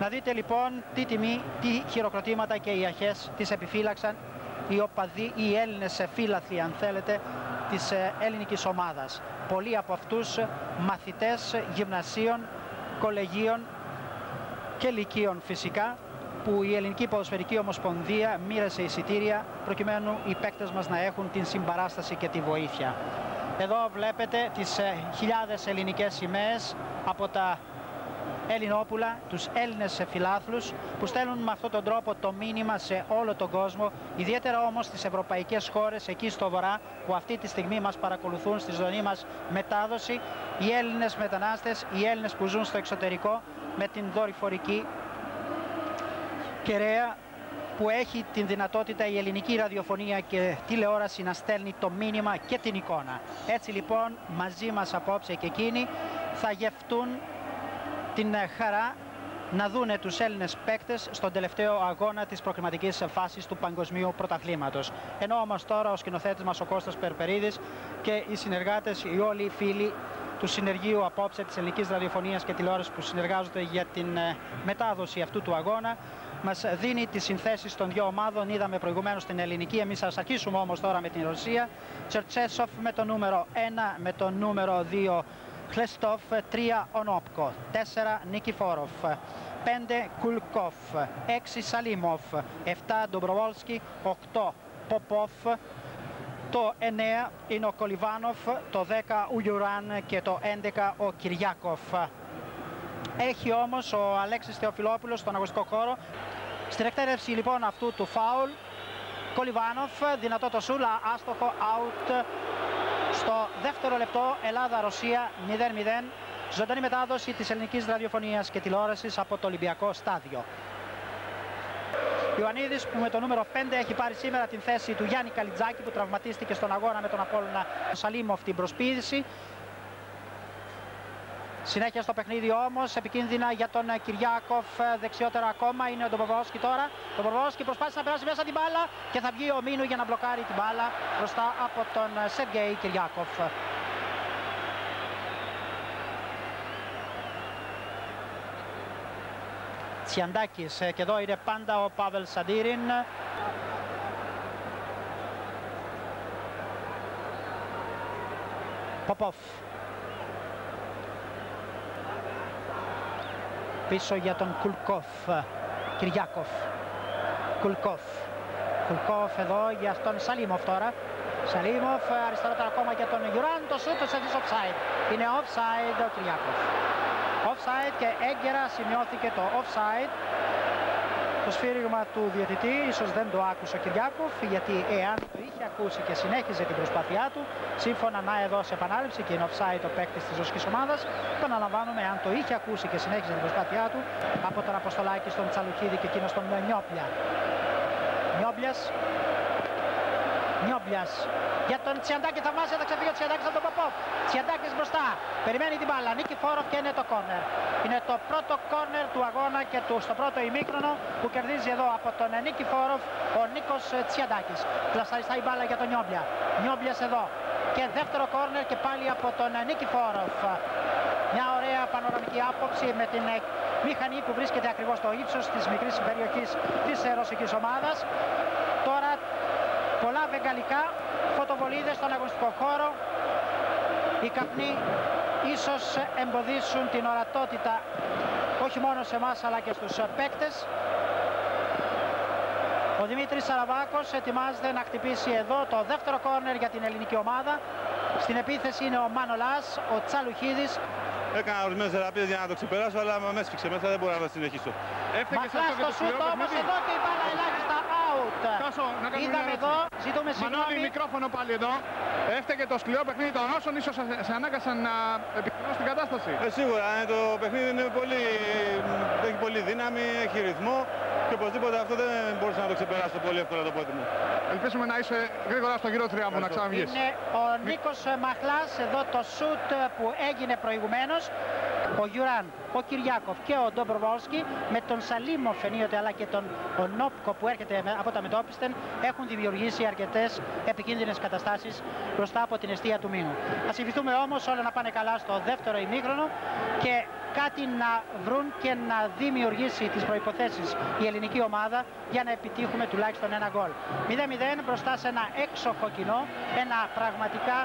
Να δείτε λοιπόν τι τιμή, τι χειροκροτήματα και οι αρχές τις επιφύλαξαν οι οπαδοί, οι Έλληνες φύλαθλοι αν θέλετε της ελληνικής ομάδας. Πολλοί από αυτούς μαθητές γυμνασίων, κολεγίων και λυκείων φυσικά, που η Ελληνική Ποδοσφαιρική Ομοσπονδία μοίρασε εισιτήρια προκειμένου οι παίκτες μας να έχουν την συμπαράσταση και τη βοήθεια. Εδώ βλέπετε τις χιλιάδες ελληνικές σημαίες από τα Ελληνόπουλα, τους Έλληνες φιλάθλους που στέλνουν με αυτόν τον τρόπο το μήνυμα σε όλο τον κόσμο, ιδιαίτερα όμως στις ευρωπαϊκές χώρες εκεί στο βορρά που αυτή τη στιγμή μας παρακολουθούν στη ζωντανή μας μετάδοση, οι Έλληνες μετανάστες, οι Έλληνες που ζουν στο εξωτερικό με την δορυφορική κεραία που έχει την δυνατότητα η ελληνική ραδιοφωνία και τηλεόραση να στέλνει το μήνυμα και την εικόνα. Έτσι λοιπόν μαζί μας απόψε και εκείνοι θα γευτούν την χαρά να δούνε τους Έλληνες παίκτες στον τελευταίο αγώνα της προκριματικής φάσης του Παγκοσμίου Πρωταθλήματος. Ενώ όμως τώρα ο σκηνοθέτης μας ο Κώστας Περπερίδης και οι συνεργάτες, οι όλοι οι φίλοι του συνεργείου απόψε της Ελληνικής Ραδιοφωνίας και Τηλεόρασης που συνεργάζονται για την μετάδοση αυτού του αγώνα μας δίνει τις συνθέσεις των δύο ομάδων. Είδαμε προηγουμένως την ελληνική, εμείς θα αρχίσουμε όμως τώρα με την Ρωσία. Τσερτσέσοφ με το νούμερο 1, με το νούμερο 2 Χλεστόφ, 3 Ονόπκο, 4 Νικηφόροφ, 5 Κουλκόφ, 6 Σαλίμοφ, 7 Ντομπροβόλσκι, 8 Ποπόφ, το 9 είναι ο Κολιβάνοφ, το 10 ο Γιουράν και το 11 ο Κυριάκοφ. Έχει όμως ο Αλέξης Θεοφιλόπουλος στον αγωνιστικό χώρο. Στην εκτέλεση λοιπόν αυτού του φάουλ, Κολιβάνοφ, δυνατό το σούλα, άστοχο, out. Στο δεύτερο λεπτό, Ελλάδα-Ρωσία 0-0, ζωντανή μετάδοση της Ελληνικής Ραδιοφωνίας και Τηλεόρασης από το Ολυμπιακό Στάδιο. Ιωαννίδης που με το νούμερο 5 έχει πάρει σήμερα την θέση του Γιάννη Καλιτζάκη που τραυματίστηκε στον αγώνα με τον Απόλλωνα Σαλίμοφ την προσπίδηση. Συνέχεια στο παιχνίδι όμως, επικίνδυνα για τον Κυριάκοφ, δεξιότερα ακόμα είναι ο Ντομπροβόλσκι τώρα. Ο Ντομπροβόλσκι προσπάθησε να περάσει μέσα την μπάλα και θα βγει ο Μίνου για να μπλοκάρει την μπάλα μπροστά από τον Σεργέη Κυριάκοφ. Τσιαντάκης και εδώ είναι πάντα ο Πάβελ Σαντίριν. Ποπόφ. Πίσω για τον Κουλκόφ, Κυριάκοφ, Κουλκόφ εδώ για τον Σαλίμοφ τώρα. Σαλίμοφ αριστερότερα ακόμα για τον Γιουράν, το σούτ σε της offside. Είναι offside ο Κυριάκοφ. Offside και έγκαιρα σημειώθηκε το offside. Το σφύριγμα του διαιτητή ίσως δεν το άκουσε ο Κυριάκοφ, γιατί εάν το είχε ακούσει και συνέχιζε την προσπάθειά του, σύμφωνα να εδώ σε επανάληψη και είναι offside ο παίκτης της ρωσικής ομάδας, επαναλαμβάνουμε, αν το είχε ακούσει και συνέχιζε την προσπάθειά του από τον Αποστολάκη στον Τσαλουχίδη και εκείνο στον Νιόπλια. Νιόπλιας για τον Τσιαντάκη, θαυμάσια, θα ξεφύγει ο Τσιαντάκης από τον Ποπόφ. Τσιαντάκης μπροστά, περιμένει την μπάλα, Νικηφόροφ και είναι το κόρνερ. Είναι το πρώτο κόρνερ του αγώνα και στο πρώτο ημίχρονο που κερδίζει εδώ από τον Νικηφόροφ ο Νίκος Τσιαντάκης. Πλασαριστά η μπάλα για τον Νιόπλια. Νιόπλιας εδώ και δεύτερο κόρνερ και πάλι από τον Νικηφόροφ. Μια ωραία πανοραμική άποψη με την μηχανή που βρίσκεται ακριβώς στο ύψος της μικρής περιοχής της ρωσικής ομάδας. Τώρα πολλά βεγγαλικά, φωτοβολίδες στον αγωνιστικό χώρο. Οι καπνοί ίσως εμποδίσουν την ορατότητα όχι μόνο σε εμάς αλλά και στους παίκτες. Ο Δημήτρης Σαραβάκος ετοιμάζεται να χτυπήσει εδώ το δεύτερο κόρνερ για την ελληνική ομάδα. Στην επίθεση είναι ο Μάνολας, ο Τσαλουχίδης. Έκανα ορισμένες θεραπείες για να το ξεπεράσω, αλλά με έσφιξε μέσα, δεν μπορώ να το συνεχίσω. Μαχλάς το σούτ όμως εδώ και η μπάλα ελάχιστα out. Τάσο, να κάνουμε είδαμε εδώ, ζητούμε συγγνώμη. Μανώλη, μικρόφωνο πάλι εδώ. Έφταιγε το σκληρό παιχνίδι των Ρώσων, ίσως σε ανάγκασαν να επικοινωνούν στην κατάσταση. Σίγουρα, το παιχνίδι είναι έχει πολύ δύναμη, έχει ρυθμό και οπωσδήποτε αυτό δεν μπορούσα να το ξεπεράσω πολύ εύκολα το πόδι μου. Ελπίζουμε να είσαι γρήγορα στο γύρο 3 μου, να ξαναβγείς. Είναι ο Νίκος Μαχλάς, εδώ το σούτ που έγινε προηγουμένως. Ο Γιουράν, ο Κυριάκοφ και ο Ντομπροβόλσκι με τον Σαλίμοφ ενίοτε αλλά και τον Ονόπκο που έρχεται από τα μετόπιστεν έχουν δημιουργήσει αρκετές επικίνδυνες καταστάσεις μπροστά από την εστία του Μήνου. Ας ευχηθούμε όμως όλα να πάνε καλά στο δεύτερο ημίχρονο και κάτι να βρουν και να δημιουργήσει τις προϋποθέσεις η ελληνική ομάδα για να επιτύχουμε τουλάχιστον ένα γκολ. 0-0 μπροστά σε ένα έξοχο κοινό, ένα πραγματικά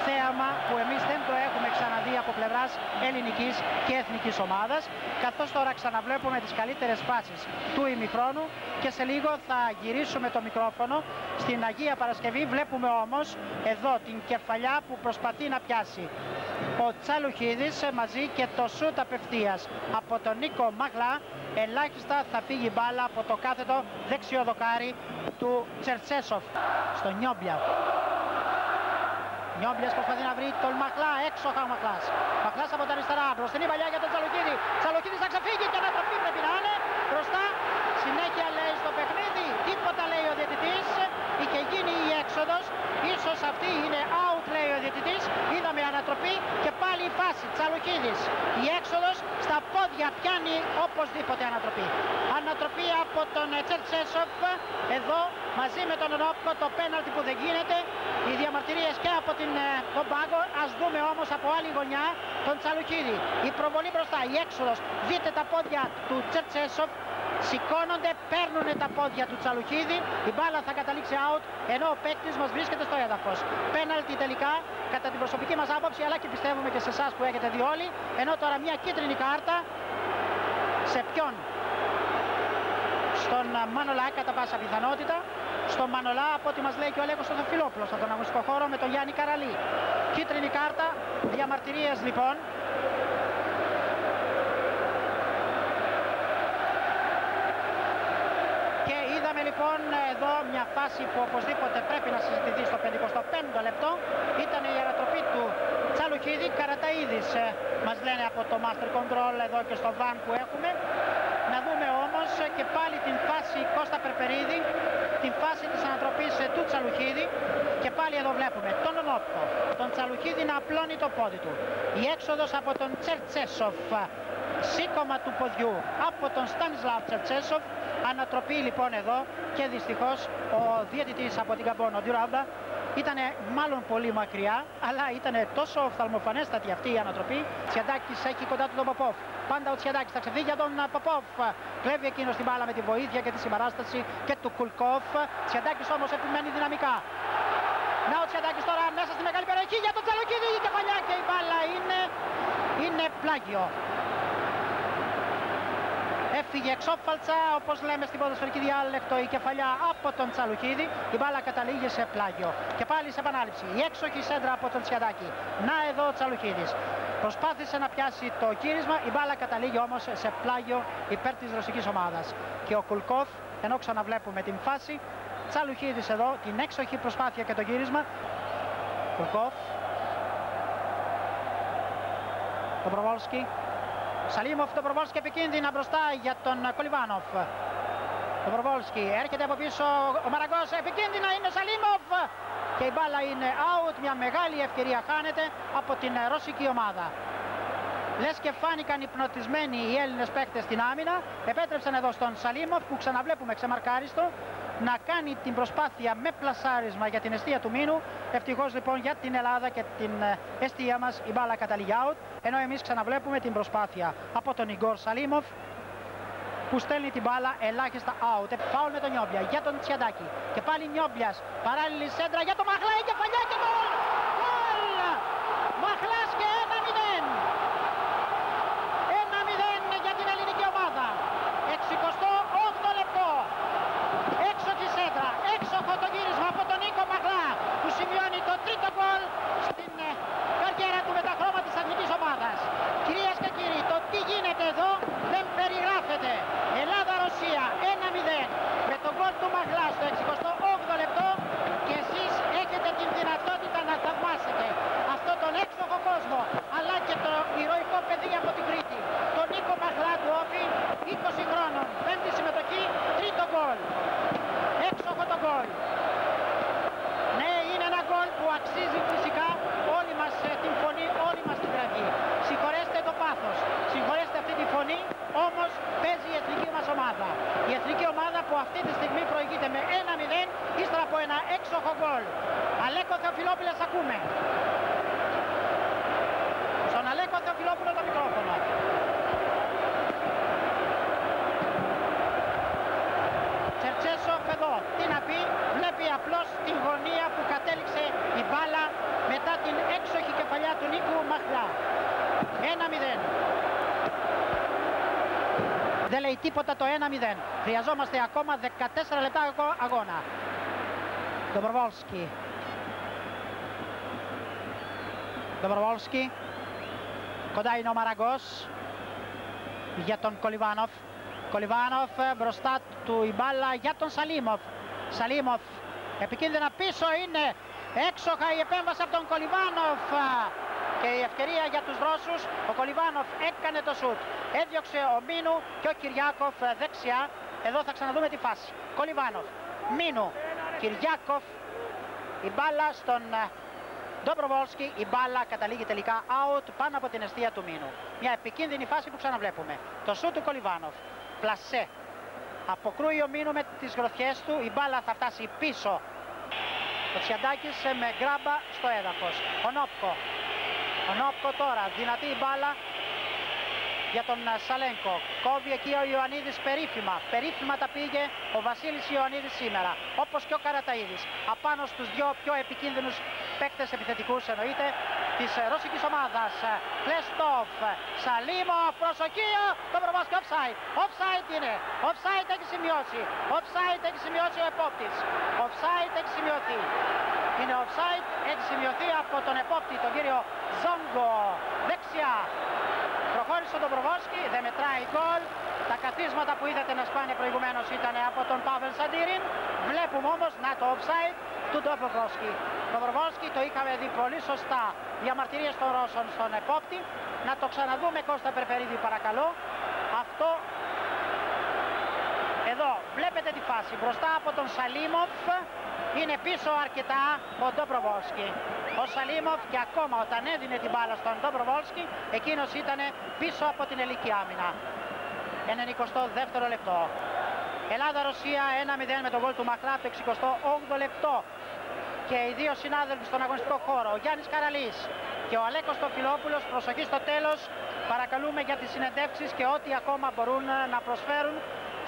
θέαμα που εμείς δεν το έχουμε ξαναδεί από πλευράς ελληνικής και εθνικής ομάδας, καθώς τώρα ξαναβλέπουμε τις καλύτερες φάσεις του ημιχρόνου και σε λίγο θα γυρίσουμε το μικρόφωνο στην Αγία Παρασκευή. Βλέπουμε όμως εδώ την κεφαλιά που προσπαθεί να πιάσει ο Τσαλουχίδης μαζί και το σούτ απευθείας από τον Νίκο Μαγλά. Ελάχιστα θα φύγει μπάλα από το κάθετο δεξιό δοκάρι του Τσερτσέσοφ στο Νιόμπλια. Νιόμπλιας προσπαθεί να βρει τον Μαγλά, έξοχα ο Μαγλάς. Μαγλάς από τα αριστερά, μπροστινή παλιά για τον Τσαλουχίδη. Τσαλουχίδης θα ξεφύγει και ανατροπή πρέπει να είναι. Μπροστά, συνέχεια λέει στο παιχνίδι, τίποτα λέει ο διαιτητής. Είχε γίνει η έξοδος, ίσως αυτή είναι out λέει ο διαιτητής. Είδαμε ανατροπή και πάλι η φάση. Τσαλουχίδης, η έξοδος στα πόδια πιάνει οπωσδήποτε ανατροπή. Ανατροπή από τον Τσερτσέσοφ, εδώ μαζί με τον Ρόπκο, το πέναλτι που δεν γίνεται. Οι διαμαρτυρίες και από τον πάγκο. Ας δούμε όμως από άλλη γωνιά τον Τσαλουχίδη. Η προβολή μπροστά, η έξοδος. Δείτε τα πόδια του Τσερτσέσοφ. Σηκώνονται, παίρνουν τα πόδια του Τσαλουχίδη. Η μπάλα θα καταλήξει out, ενώ ο παίκτης μας βρίσκεται στο έδαφος. Πέναλτι τελικά, κατά την προσωπική μας άποψη, αλλά και πιστεύουμε και σε εσάς που έχετε δει όλοι. Ενώ τώρα μια κίτρινη κάρτα. Σε ποιον? Στον Μανολά κατά πάσα πιθανότητα. Στον Μανολά, από ό,τι μας λέει και ο Αλέκος Θοφιλόπουλος από τον αγωνιστικό χώρο, με τον Γιάννη Καραλή. Κίτρινη κάρτα, διαμαρτυρίες λοιπόν. Και είδαμε λοιπόν εδώ μια φάση που οπωσδήποτε πρέπει να συζητηθεί στο 55ο λεπτό. Ήταν η ανατροπή του Τσαλουχίδη. Καραταΐδης μας λένε από το Master Control εδώ και στο van που έχουμε. Να δούμε όμως και πάλι την φάση Κώστα Περπερίδη, την φάση της ανατροπής του Τσαλουχίδη. Και πάλι εδώ βλέπουμε τον Ονόπκο, τον Τσαλουχίδη να απλώνει το πόδι του. Η έξοδος από τον Τσερτσέσοφ, σήκωμα του ποδιού από τον Στάνισλαβ Τσερτσέσοφ. Ανατροπή λοιπόν εδώ και δυστυχώς ο διαιτητής από την Καμπόν, ο Ντουράμπα, ήταν μάλλον πολύ μακριά, αλλά ήταν τόσο οφθαλμοφανέστατη αυτή η ανατροπή. Τσιαντάκης έχει κοντά του τον Ποπόφ. Πάντα ο Τσιαντάκης θα ξεφύγει για τον Ποπόφ. Κλέβει εκείνος την μπάλα με τη βοήθεια και τη συμπαράσταση και του Κουλκόφ. Τσιαντάκης όμως επιμένει δυναμικά. Να ο Τσιαντάκης τώρα μέσα στη μεγάλη περιοχή για τον Τσαλουχίδη. Η κεφαλιά και η μπάλα είναι πλάγιο. Έφυγε εξόφαλτσα, όπως λέμε στην ποδοσφαιρική διάλεκτο, η κεφαλιά από τον Τσαλουχίδη. Η μπάλα καταλήγει σε πλάγιο. Και πάλι σε επανάληψη. Η έξοχη σέντρα από τον Τσιαντάκη. Να εδώ ο Τσαλουχίδης. Προσπάθησε να πιάσει το γύρισμα. Η μπάλα καταλήγει όμως σε πλάγιο υπέρ της ρωσικής ομάδας. Και ο Κουλκόφ, ενώ ξαναβλέπουμε την φάση, Τσαλουχίδης εδώ, την έξοχη προσπάθεια και το γύρισμα. Κουλκόφ. Το Προβόλσκι. Σαλίμοφ, το Προβόλσκι επικίνδυνα μπροστά για τον Κολιβάνοφ. Το Προβόλσκι έρχεται από πίσω, ο Μαραγκός επικίνδυνα είναι ο Σαλίμοφ. Και η μπάλα είναι out, μια μεγάλη ευκαιρία χάνεται από την ρωσική ομάδα. Λες και φάνηκαν υπνοτισμένοι οι Έλληνες παίκτες στην άμυνα. Επέτρεψαν εδώ στον Σαλίμοφ που ξαναβλέπουμε ξεμαρκάριστο να κάνει την προσπάθεια με πλασάρισμα για την εστία του μήνου. Ευτυχώς λοιπόν για την Ελλάδα και την εστία μας η μπάλα καταλήγει out, ενώ εμείς ξαναβλέπουμε την προσπάθεια από τον Ιγκόρ Σαλίμοφ που στέλνει την μπάλα ελάχιστα out. Φάουλ με τον Νιόμπλια για τον Τσιαντάκη. Και πάλι Νιόμπλιας, παράλληλη σέντρα για τον Μαχλά, η κεφαλιά και γκολ! Γκολ! Μαχλάς και 1-0. 1-0 για την ελληνική ομάδα. 68ο λεπτό. Έξοχη σέντρα, έξοχο το γύρισμα από τον Νίκο Μαχλά που σημειώνει το τρίτο γκολ στην καριέρα του με τα χρώμα της εθνικής ομάδας. Κυρίες και κύριοι, το τι γίνεται εδώ δεν περιγράφεται. Ελλάδα-Ρωσία 1-0 με τον γκολ του Μαχλά στο 68ο λεπτό και εσείς έχετε την δυνατότητα να θαυμάσετε αυτόν τον έξοχο κόσμο αλλά και το ηρωικό παιδί από την Κρήτη, τον Νίκο Μαχλά του Όφη, 20 χρόνων, πέμπτη συμμετοχή, τρίτο γκολ. Έξοχο το γκολ. Ναι, είναι ένα γκολ που αξίζει φυσικά όλη μας την φωνή, όλη μας την κραυγή. Συγχωρέστε το πάθος, συγχωρέστε αυτή τη φωνή, όμως παίζει η εθνική μας ομάδα. Η εθνική ομάδα που αυτή τη στιγμή προηγείται με 1-0 ύστερα από ένα έξοχο γκολ. Αλέκο Θεοφιλόπουλε, ακούμε. Στον Αλέκο Θεοφιλόπουλο το μικρόφωνο. Δεν λέει τίποτα το 1-0. Χρειαζόμαστε ακόμα 14 λεπτά αγώνα. Ντομπροβόλσκι. Ντομπροβόλσκι. Κοντά είναι ο Μαραγκός για τον Κολιβάνοφ. Κολιβάνοφ μπροστά του η μπάλα για τον Σαλίμοφ. Σαλίμοφ επικίνδυνα πίσω, είναι έξοχα η επέμβαση από τον Κολιβάνοφ και η ευκαιρία για τους Ρώσους. Ο Κολιβάνοφ έκανε το σουτ, έδιωξε ο Μίνου και ο Κυριάκοφ δεξιά. Εδώ θα ξαναδούμε τη φάση. Κολιβάνοφ, Μίνου, Κυριάκοφ, η μπάλα στον Ντομπροβόλσκι, η μπάλα καταλήγει τελικά out πάνω από την εστία του Μίνου. Μια επικίνδυνη φάση που ξαναβλέπουμε. Το σουτ του Κολιβάνοφ, πλασέ. Αποκρούει ο Μίνου με τις γροθιές του, η μπάλα θα φτάσει πίσω. Ο Τσιαντάκης με γκράμπα στο έδαφος. Ο Νόπκο. Ο Νόπκο τώρα, δυνατή η μπάλα για τον Σαλένκο. Κόβει εκεί ο Ιωαννίδης περίφημα. Περίφημα τα πήγε ο Βασίλης Ιωαννίδης σήμερα. Όπως και ο Καραταΐδης. Απάνω στους δυο πιο επικίνδυνους παίκτες επιθετικούς εννοείται της ρωσικής ομάδας. Κλεστόφ, Σαλίμοφ, προσοχείο, το προβάσκει offside. Offside είναι. Offside έχει σημειώσει. Offside έχει σημειώσει ο επόπτης. Offside έχει σημειωθεί. Είναι offside, έχει σημειωθεί από τον επόπτη, τον κύριο Ζόγκο. Δεξιά. Προχώρησε ο Ντομπροβόλσκι, δεν μετράει γκολ. Τα καθίσματα που είδατε να σπάνε προηγουμένως ήταν από τον Πάβελ Σαντίριν. Βλέπουμε όμως, να το offside του Ντομπροβόλσκι. Ντομπροβόλσκι, το είχαμε δει πολύ σωστά. Διαμαρτυρίες των Ρώσων στον επόπτη. Να το ξαναδούμε, Κώστα Περπερίδη, παρακαλώ. Αυτό εδώ βλέπετε τη φάση. Μπροστά από τον Σαλίμοφ, είναι πίσω αρκετά ο Ντομπροβόλσκι. Ο Σαλίμοφ και ακόμα όταν έδινε την μπάλα στον Ντομπροβόλσκι, εκείνος ήταν πίσω από την ελληνική άμυνα. 92ο λεπτό. Ελλάδα-Ρωσία 1-0 με τον γκολ του Μαχλά το 68ο λεπτό. Και οι δύο συνάδελφοι στον αγωνιστικό χώρο, ο Γιάννης Καραλής και ο Αλέκος Τοφιλόπουλος, προσοχή στο τέλος. Παρακαλούμε για τις συνεντεύξεις και ό,τι ακόμα μπορούν να προσφέρουν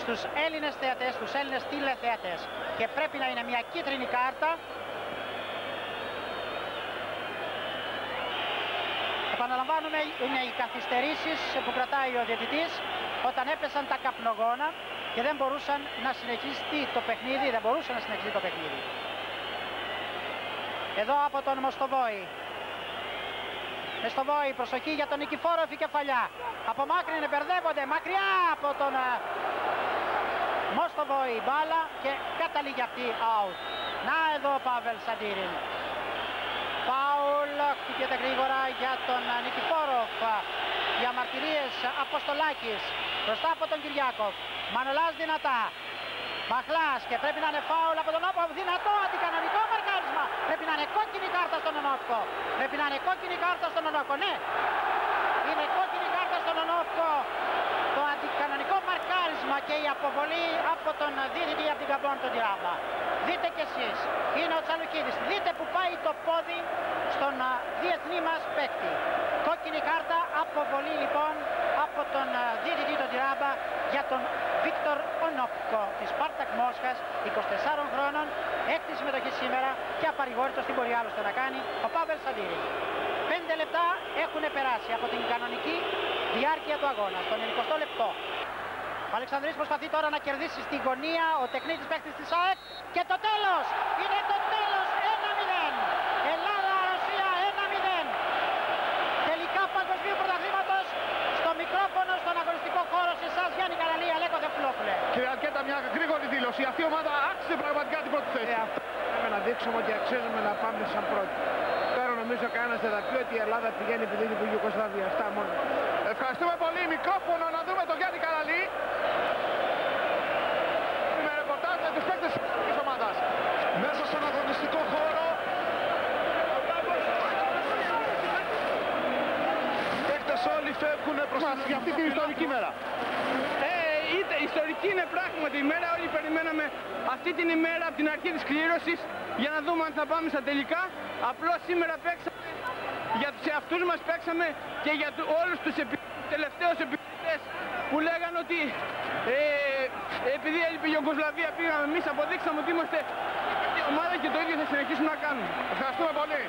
στους Έλληνες θεατές, στους Έλληνες τηλεθεατές. Και πρέπει να είναι μια κίτρινη κάρτα. Επαναλαμβάνουμε, είναι οι καθυστερήσεις που κρατάει ο διαιτητής όταν έπεσαν τα καπνογόνα και δεν μπορούσαν να συνεχίσει το παιχνίδι, δεν μπορούσε να συνεχίσει το παιχνίδι. Εδώ από τον Μοστοβόη. Μοστοβόη, προσοχή για τον Νικηφόροφ, η κεφαλιά. Απομάκρυνε, μπερδεύονται, μακριά από τον Μοστοβόη μπάλα και καταλήγει αυτή out. Να εδώ ο Πάβελ Σαντίριν. Φάουλ, χτυπιέται γρήγορα για τον Νικηφόροφ. Διαμαρτυρίες Αποστολάκης μπροστά από τον Κυριάκοφ. Μανολάς δυνατά. Μαχλάς και πρέπει να είναι φάουλ από τον Όπο. Δυνατό αντικανονικό μαρκάρισμα. Πρέπει να είναι κόκκινη κάρτα στον Ονόφκο. Πρέπει να είναι κόκκινη κάρτα στον Ονόφκο. Ναι, είναι κόκκινη κάρτα στον Ονόφκο. Το αντικανονικό μαρκάρισμα και η αποβολή από τον διαιτητή από την Καμπών τον Τυράμπα. Δείτε κι εσείς, είναι ο Τσαλουκίδης. Δείτε που πάει το πόδι στον διεθνή μας παίκτη. Κόκκινη κάρτα, αποβολή λοιπόν από τον διαιτητή τον Τυράμπα για τον Βίκτορ Ονόφκο της Σπάρτακ Μόσχας, 24 χρόνων, έκτη συμμετοχή σήμερα και απαρηγόρητος, τι μπορεί άλλωστε να κάνει ο Πάβελ Σαντίριν. 5 λεπτά έχουν περάσει από την κανονική διάρκεια του αγώνα, στον 20ο λεπτό. Ο Αλεξανδρής προσπαθεί τώρα να κερδίσει στη γωνία, ο τεχνίτης παίκτης της ΑΕΚ και το τέλος! Είναι το τέλος! 1-0! Ελλάδα-Ρωσία 1-0! Τελικά παγκοσμίου πρωταθλήματος στο μικρόφωνο, στον αγωνιστικό χώρο, σε εσάς Γιάννη Καραλή, Αλέκο Τοφιλόπουλε. Κύριε Αρκέτα, μια γρήγορη δήλωση. Αυτή η ομάδα άξιζε πραγματικά την πρώτη θέση. Αυτό πρέπει να δείξουμε ότι αξίζουμε να πάμε σαν πρώτοι. Τώρα νομίζω κανένας δεν θα πει ότι η Ελλάδα πηγαίνει επειδή είναι η Ιουγκοσλαβία. Αυτά μόνο. Ευχαριστούμε πολύ. Μικρόφωνο να δούμε τον Γιάννη Καραλή. Με ρεπορτάζ με τους παίκτες της ομάδας. Μέσα στον αγωνιστικό χώρο. Παίκτες όλοι φεύγουν προς αυτή την ιστορική μέρα. Ιστορική είναι πράγματι η μέρα. Όλοι περιμέναμε αυτή την ημέρα από την αρχή της κλήρωσης για να δούμε αν θα πάμε στα τελικά. Απλώς σήμερα παίξαμε για τους εαυτούς μας, παίξαμε και για όλους τους τελευταίους επιθετές που λέγανε ότι επειδή έλειπε η Ιουγκοσλαβία πήγαμε εμείς, αποδείξαμε ότι είμαστε η ομάδα και το ίδιο θα συνεχίσουμε να κάνουμε. Ευχαριστούμε πολύ.